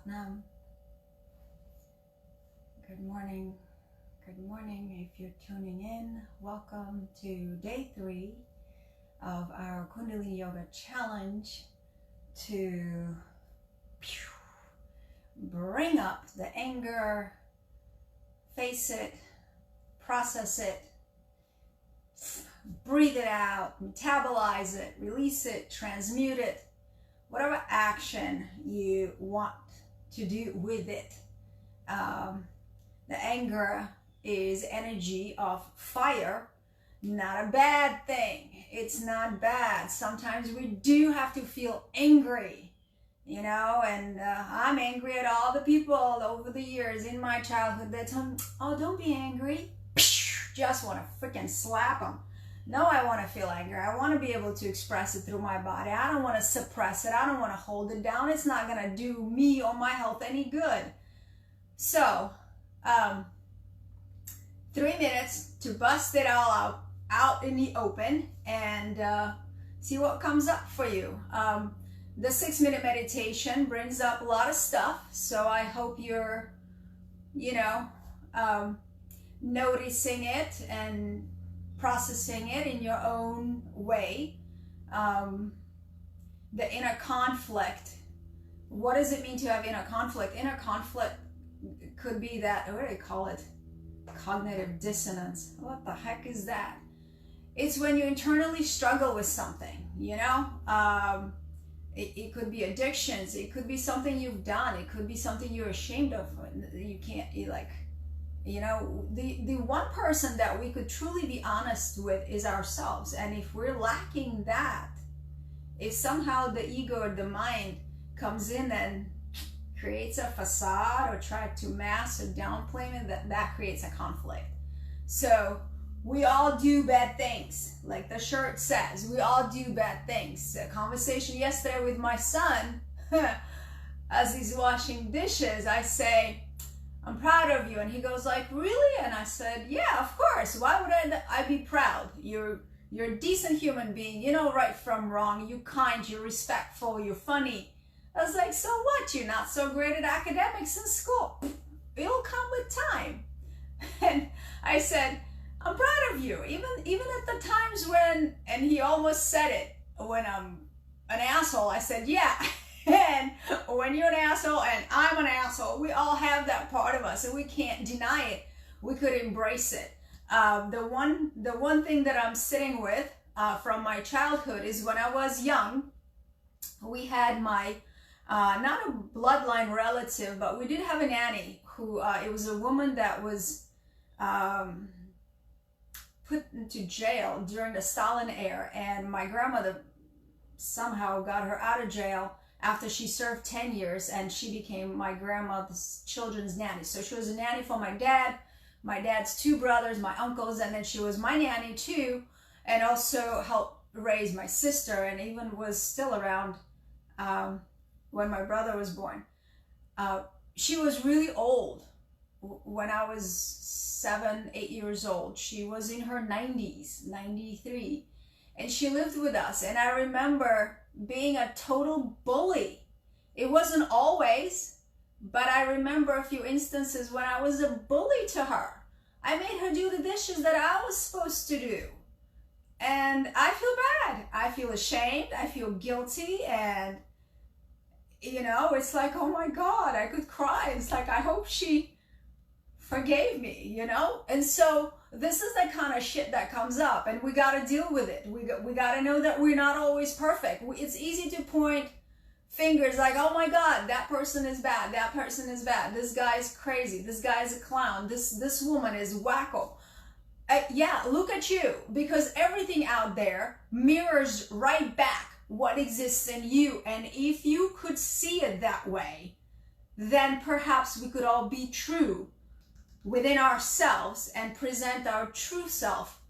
Satnam. Good morning. Good morning. If you're tuning in, welcome to day 3 of our Kundalini Yoga challenge to bring up the anger, face it, process it, breathe it out, metabolize it, release it, transmute it, whatever action you want to do with it. The anger is energy of fire, not a bad thing. It's not bad. Sometimes we do have to feel angry, you know, and I'm angry at all the people over the years in my childhood that tell me, oh, don't be angry. Just want to freaking slap them. No, I want to feel anger. I want to be able to express it through my body. I don't want to suppress it. I don't want to hold it down. It's not going to do me or my health any good. So, 3 minutes to bust it all out in the open and see what comes up for you. The 6-minute meditation brings up a lot of stuff. So I hope you're, noticing it and processing it in your own way. The inner conflict. What does it mean to have inner conflict? Inner conflict could be that, what do they call it? Cognitive dissonance. What the heck is that? It's when you internally struggle with something, you know? It could be addictions. It could be something you've done. It could be something you're ashamed of. You can't, the one person that we could truly be honest with is ourselves. And if we're lacking that, if somehow the ego or the mind comes in and creates a facade or try to mask or downplay it, that creates a conflict. So we all do bad things. Like the shirt says, we all do bad things. A conversation yesterday with my son, as he's washing dishes, I say, I'm proud of you. And he goes like, really? And I said, yeah, of course. Why would I be proud? You're a decent human being. You know right from wrong. You're kind, you're respectful, you're funny. I was like, so what? You're not so great at academics in school. It'll come with time. And I said, I'm proud of you. Even at the times when, and he almost said it, when I'm an asshole, I said, yeah. And when you're an asshole and I'm an asshole, we all have that part of us and we can't deny it. We could embrace it. The one thing that I'm sitting with from my childhood is when I was young, we had my, not a bloodline relative, but we did have a nanny who, it was a woman that was put into jail during the Stalin era. And my grandmother somehow got her out of jail after she served 10 years, and she became my grandmother's children's nanny. So she was a nanny for my dad's 2 brothers, my uncles, and then she was my nanny too, and also helped raise my sister, and even was still around when my brother was born. She was really old when I was 7, 8 years old. She was in her 90s, 93, and she lived with us. And I remember being a total bully. It wasn't always, but I remember a few instances when I was a bully to her. I made her do the dishes that I was supposed to do. And I feel bad. I feel ashamed. I feel guilty. And, it's like, oh my God, I could cry. It's like, I hope she forgave me, And so this is the kind of shit that comes up, and we got to deal with it. We got to know that we're not always perfect. It's easy to point fingers like, oh my God, that person is bad. That person is bad. This guy is crazy. This guy is a clown. This woman is wacko. Yeah, look at you, because everything out there mirrors right back what exists in you. And if you could see it that way, then perhaps we could all be true within ourselves and present our true self,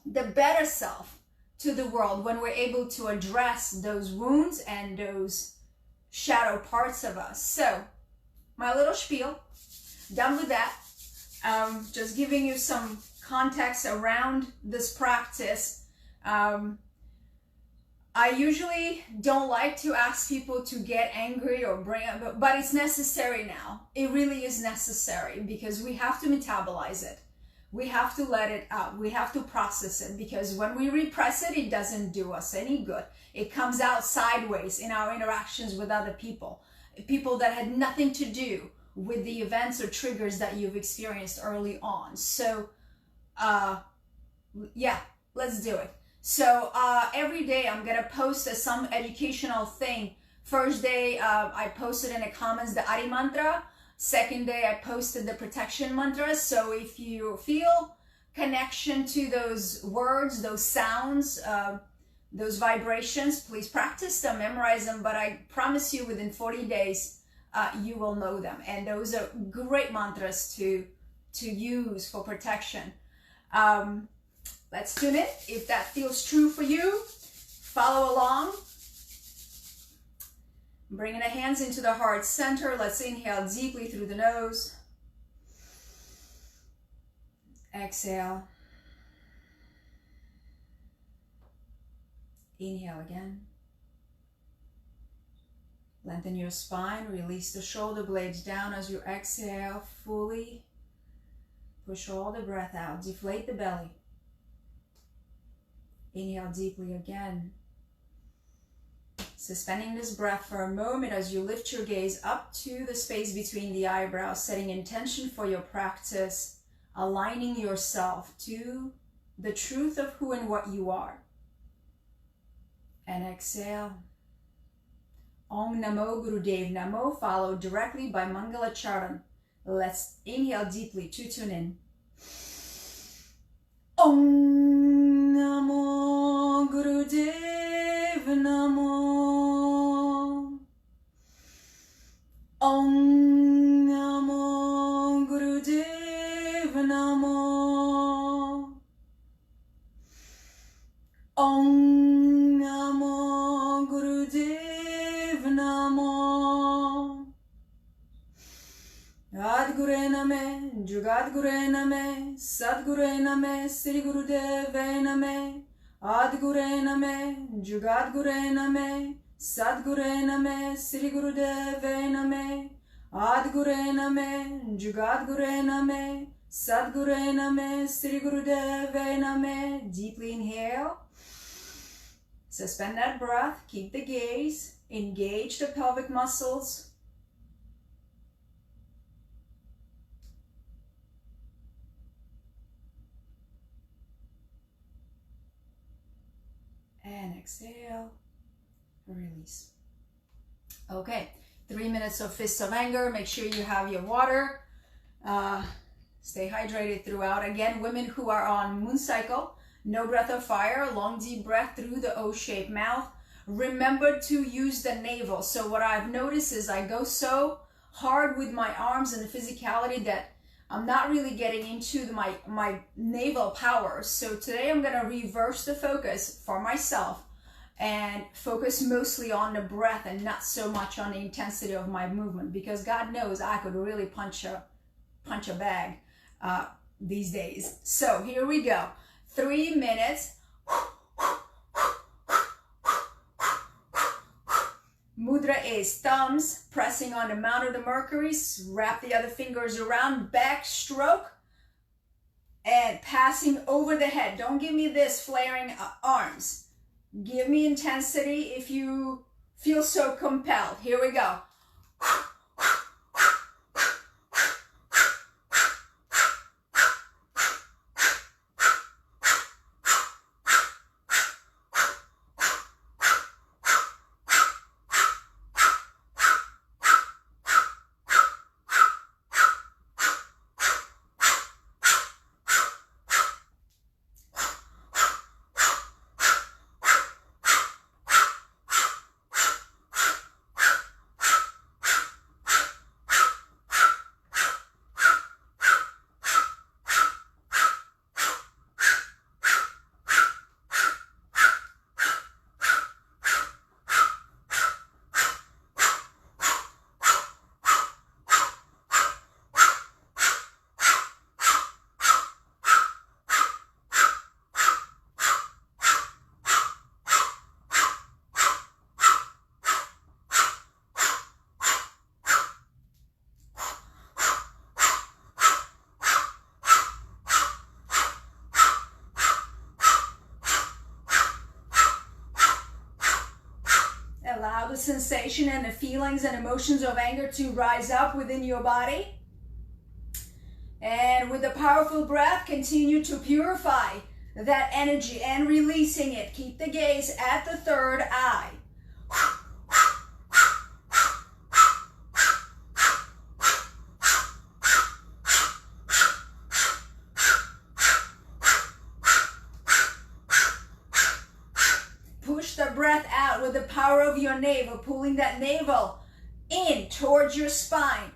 the better self, to the world when we're able to address those wounds and those shadow parts of us. So, my little spiel, done with that. Just giving you some context around this practice. I usually don't like to ask people to get angry or bring up, but it's necessary now. It really is necessary because we have to metabolize it. We have to let it out. We have to process it because when we repress it, it doesn't do us any good. It comes out sideways in our interactions with other people. People that had nothing to do with the events or triggers that you've experienced early on. So, yeah, let's do it. So every day I'm gonna post some educational thing. First day I posted in the comments the Adi mantra. Second day I posted the protection mantra. So if you feel connection to those words, those sounds, those vibrations, please practice them, memorize them. But I promise you within 40 days you will know them. And those are great mantras to use for protection. Let's tune in. If that feels true for you, follow along. Bringing the hands into the heart center. Let's inhale deeply through the nose. Exhale. Inhale again. Lengthen your spine. Release the shoulder blades down as you exhale fully. Push all the breath out. Deflate the belly. Inhale deeply again. Suspending this breath for a moment as you lift your gaze up to the space between the eyebrows, setting intention for your practice, aligning yourself to the truth of who and what you are. And exhale. Om Namo Gurudev Namo, followed directly by Mangala Charan. Let's inhale deeply to tune in. Om Namo Gurudev Namo. Om Namo Gurudev Namo. Om Namo Gurudev Namo. Adgure Name, Jugadgure Name, Sadgure Name, Sri Gurudeve Name. Adgure Name, Jugadgure Name, Sadgure Name, Sri Gurudeve Name. Adgure Name, Jugadgure Name, Sadgure Name, Sri Gurudeve Name. Deeply inhale. Suspend that breath. Keep the gaze. Engage the pelvic muscles. And exhale, release. Okay, 3 minutes of fists of anger. Make sure you have your water. Stay hydrated throughout. Again, women who are on moon cycle, no breath of fire, long deep breath through the O-shaped mouth. Remember to use the navel. So what I've noticed is I go so hard with my arms and the physicality that I'm not really getting into my navel power. So today I'm going to reverse the focus for myself and focus mostly on the breath and not so much on the intensity of my movement, because God knows I could really punch a bag these days. So here we go. 3 minutes. Mudra is thumbs pressing on the mount of the Mercury. Wrap the other fingers around, back stroke, and passing over the head. Don't give me this flaring arms. Give me intensity if you feel so compelled. Here we go. sensation and the feelings and emotions of anger to rise up within your body. And with the powerful breath, continue to purify that energy and releasing it. Keep the gaze at the third eye. Push the breath out with the power of your navel, pulling that navel in towards your spine.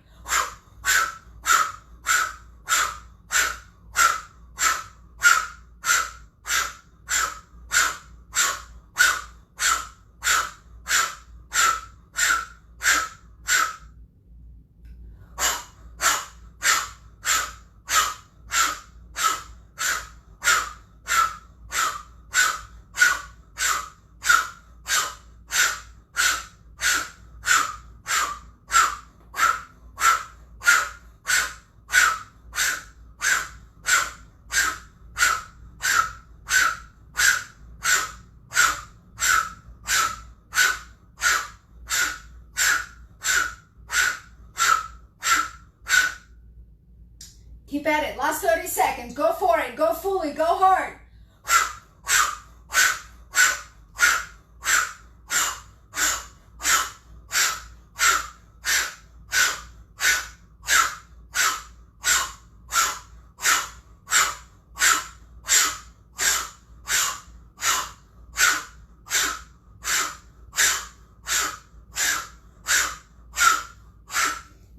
Keep at it. Last 30 seconds. Go for it. Go fully. Go hard.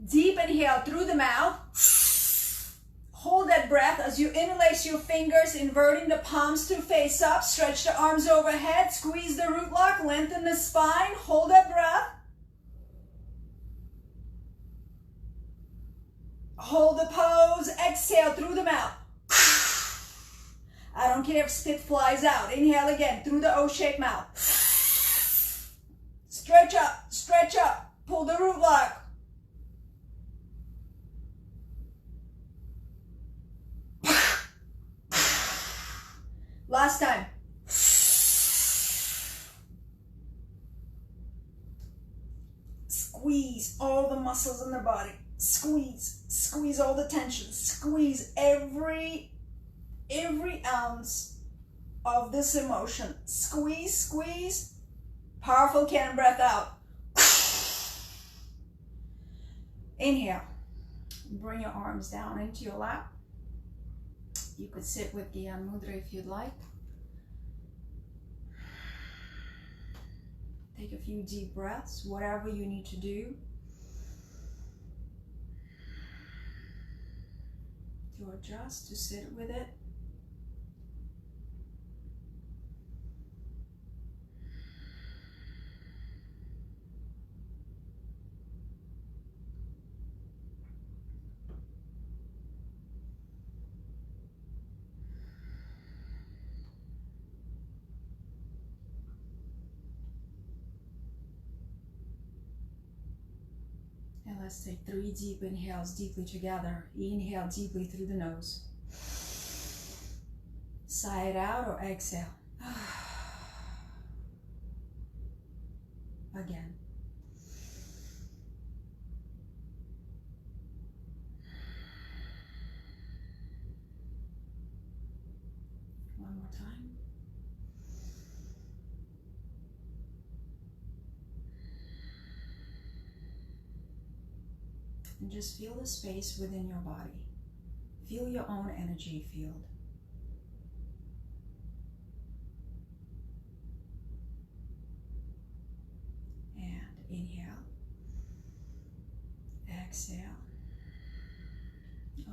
Deep inhale through the mouth. Hold that breath as you interlace your fingers, inverting the palms to face up. Stretch the arms overhead. Squeeze the root lock. Lengthen the spine. Hold that breath. Hold the pose. Exhale through the mouth. I don't care if spit flies out. Inhale again through the O-shaped mouth. Stretch up. Stretch up. Pull the root lock. Last time. Squeeze all the muscles in the body. Squeeze. Squeeze all the tension. Squeeze every ounce of this emotion. Squeeze, squeeze. Powerful cannon breath out. Inhale. Bring your arms down into your lap. You could sit with Gyan Mudra if you'd like. Take a few deep breaths, whatever you need to do to adjust, to sit with it. And let's take 3 deep inhales deeply together. Inhale deeply through the nose. Sigh it out or exhale. Again. One more time. And just feel the space within your body. Feel your own energy field. And inhale. Exhale.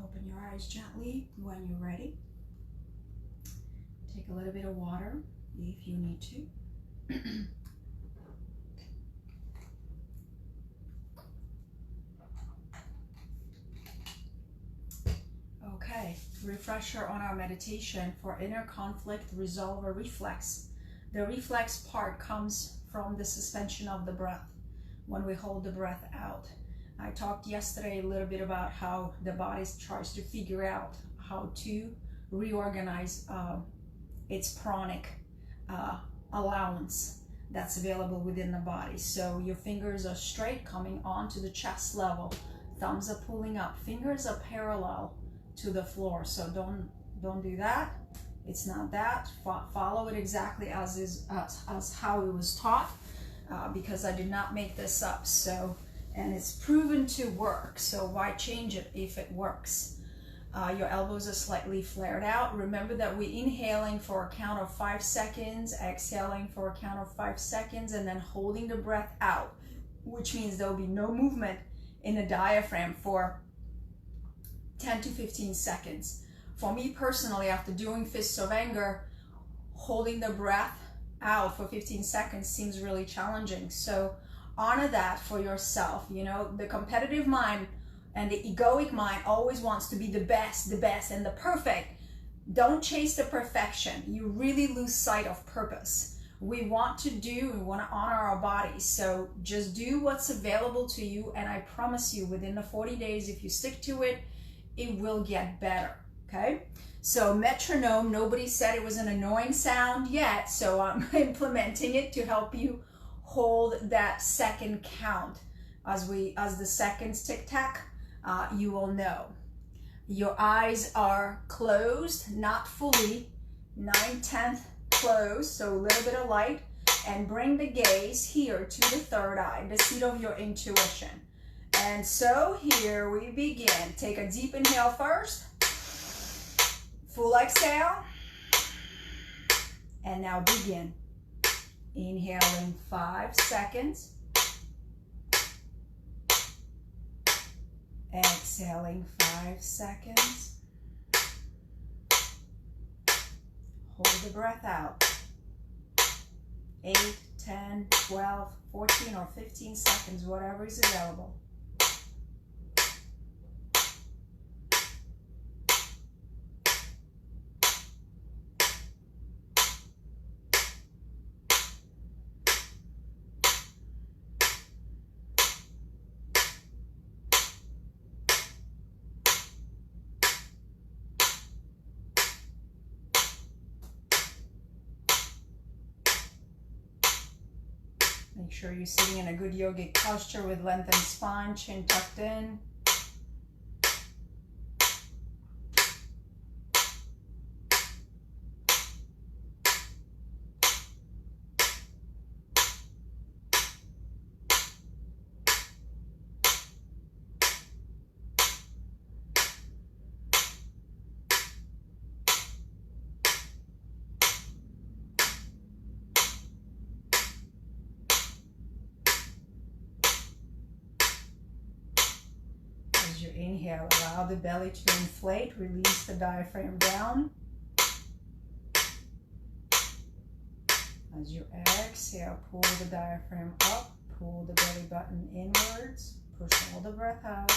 Open your eyes gently when you're ready. Take a little bit of water if you need to. Okay, refresher on our meditation for inner conflict, resolve, or reflex. The reflex part comes from the suspension of the breath when we hold the breath out. I talked yesterday a little bit about how the body tries to figure out how to reorganize its pranic allowance that's available within the body. So your fingers are straight, coming onto the chest level. Thumbs are pulling up. Fingers are parallel to the floor. So don't do that. It's not that. Follow it exactly as how it was taught, because I did not make this up. So, and it's proven to work. So why change it if it works? Your elbows are slightly flared out. Remember that we're inhaling for a count of 5 seconds, exhaling for a count of 5 seconds, and then holding the breath out, which means there will be no movement in the diaphragm for 10 to 15 seconds. For me personally, after doing fists of anger, holding the breath out for 15 seconds seems really challenging. So honor that for yourself. You know, the competitive mind and the egoic mind always wants to be the best, and the perfect. Don't chase the perfection. You really lose sight of purpose. We want to honor our bodies. So just do what's available to you. And I promise you, within the 40 days, if you stick to it, it will get better. Okay, so metronome, nobody said it was an annoying sound yet, so I'm implementing it to help you hold that second count. As the seconds tick-tack, you will know. Your eyes are closed, not fully, 9/10 closed, so a little bit of light, and bring the gaze here to the third eye, the seat of your intuition. And so here we begin. Take a deep inhale first. Full exhale, and now begin. Inhaling 5 seconds, exhaling 5 seconds, hold the breath out, 8, 10, 12, 14, or 15 seconds, whatever is available. Make sure you're sitting in a good yogic posture with lengthened spine, chin tucked in. As you inhale, allow the belly to inflate, release the diaphragm down. As you exhale, pull the diaphragm up, pull the belly button inwards, push all the breath out.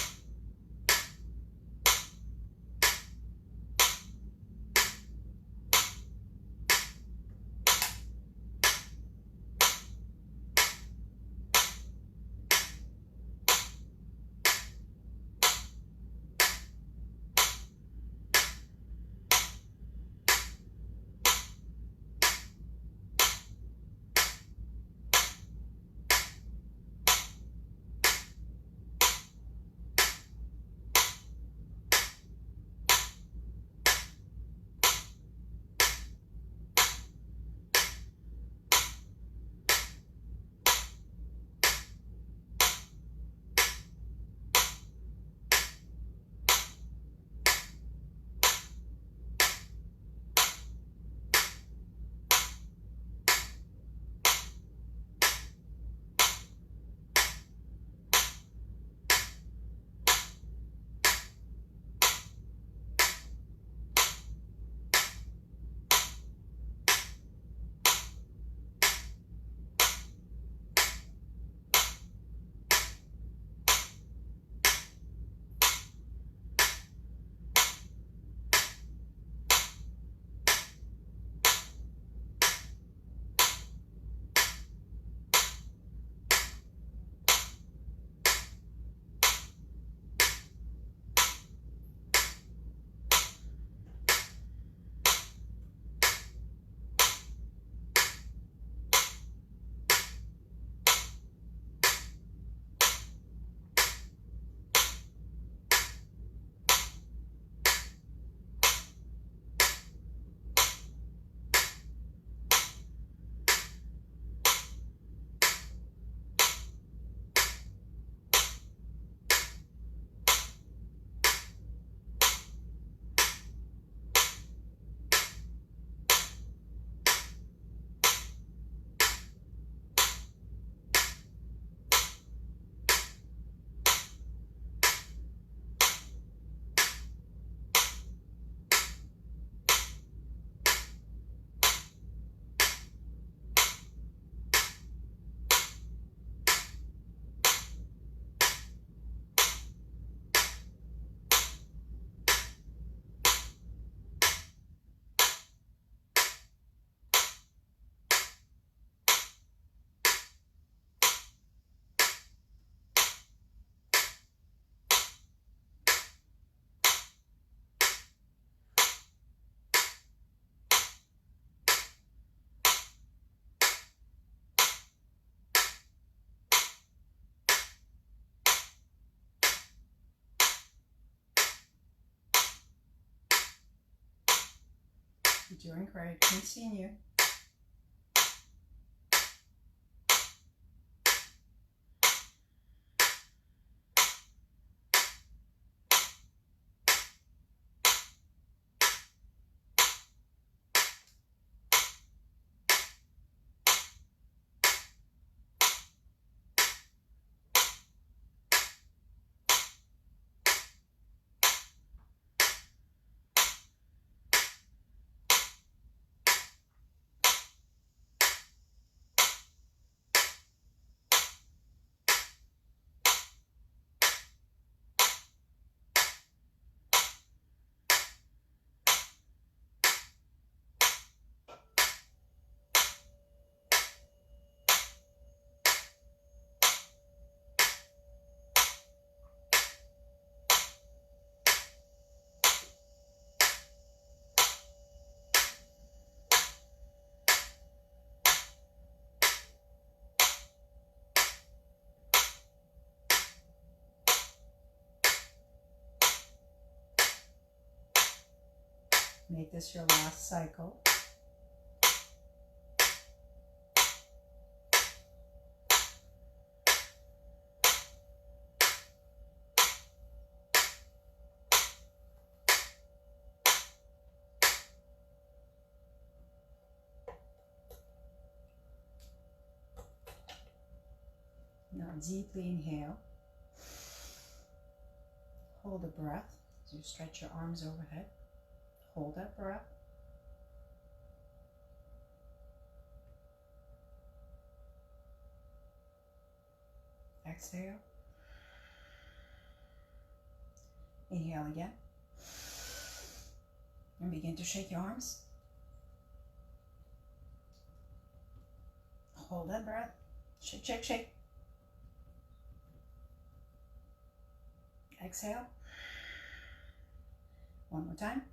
You're doing great. Continue. Make this your last cycle. Now deeply inhale. Hold the breath as you stretch your arms overhead. Hold that breath. Exhale. Inhale again. And begin to shake your arms. Hold that breath. Shake, shake, shake. Exhale. One more time.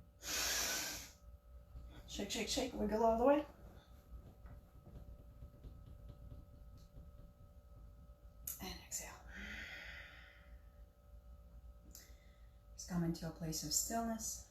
Shake, shake, shake. Wiggle all the way. And exhale. Just come into a place of stillness.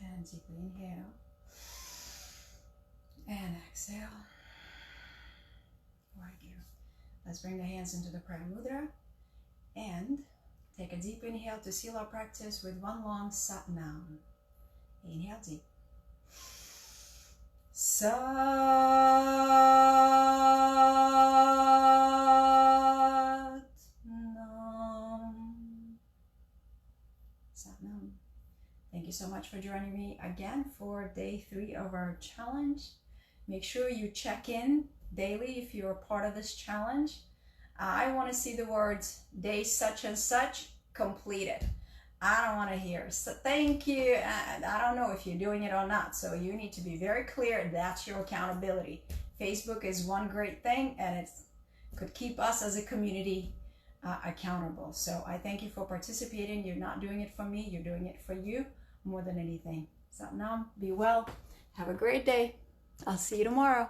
And deeply inhale and exhale. Right here. Let's bring the hands into the prayer mudra and take a deep inhale to seal our practice with one long Sat Nam. Inhale deep. Sat Nam. Sat Nam. Thank you so much for joining me again for day 3 of our challenge. Make sure you check in daily if you're a part of this challenge. I want to see the words day such and such completed. I don't want to hear so thank you, and I don't know if you're doing it or not, so you need to be very clear. That's your accountability. Facebook is one great thing, and it could keep us as a community accountable. So I thank you for participating. You're not doing it for me, you're doing it for you more than anything. Sat Nam, be well, have a great day. I'll see you tomorrow.